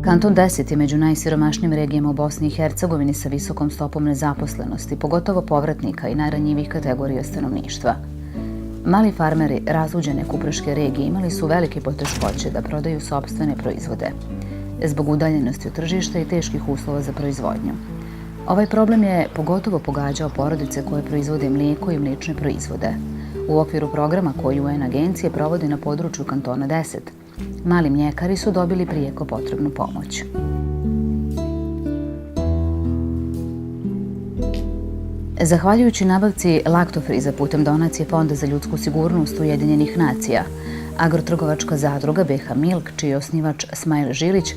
Kanton 10 je među najsiromašnijim regijama u Bosni i Hercegovini sa visokom stopom nezaposlenosti, pogotovo povratnika i najranjivijih kategorija stanovništva. Mali farmeri razluđene Kupreške regije imali su velike poteškoće da prodaju sopstvene proizvode, zbog udaljenosti od tržišta i teških uslova za proizvodnju. Ovaj problem je pogotovo pogađao porodice koje proizvode mlijeko i mliječne proizvode. U okviru programa koji UN agencije provode na području kantona 10, mali mljekari su dobili prijeko potrebnu pomoć. Zahvaljujući nabavci laktofriza putem donacije Fonda za ljudsku sigurnost Ujedinjenih nacija, agrotrgovačka zadruga BH Milk, čiji je osnivač Smajl Žilić,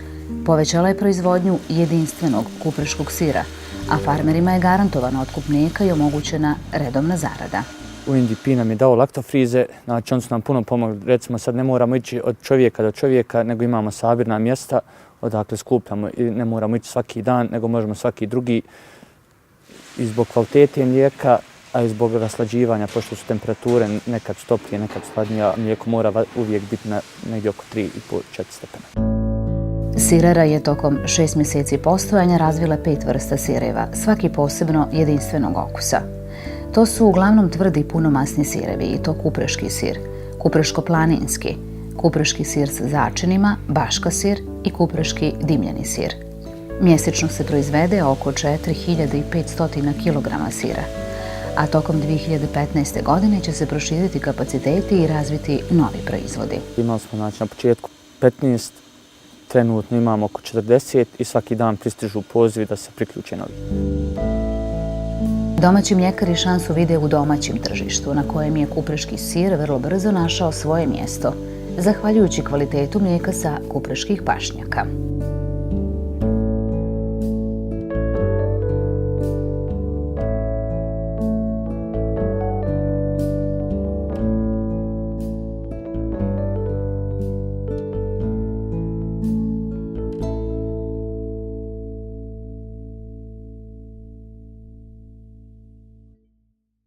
povećala je proizvodnju jedinstvenog kupreškog sira, a farmerima je garantovan otkup mlijeka i omogućena redovna zarada. UNDP nam je dao laktofrize, znači oni su nam puno pomogli. Recimo sad ne moramo ići od čovjeka do čovjeka, nego imamo sabirna mjesta odakle skupljamo i ne moramo ići svaki dan, nego možemo svaki drugi. I zbog kvalitete mlijeka, a i zbog raslađivanja, pošto su temperature nekad toplije, nekad hladnije, mlijeko mora uvijek biti na negdje oko 3,5-4 stepena. Sirara je tokom 6 mjeseci postojanja razvila 5 vrsta sireva, svaki posebno jedinstvenog okusa. To su uglavnom tvrdi i punomasni sirevi, i to kupreški sir, kupreško-planinski, kupreški sir sa začinima, baška sir i kupreški dimljeni sir. Mjesečno se proizvede oko 4500 kg sira, a tokom 2015. godine će se proširiti kapaciteti i razviti novi proizvodi. Imali smo na početku 15, trenutno imamo oko 40 i svaki dan pristižu pozivi da se priključe novi. Domaći mljekari šansu vide u domaćem tržištu, na kojem je kupreški sir vrlo brzo našao svoje mjesto, zahvaljujući kvalitetu mlijeka sa kupreških pašnjaka.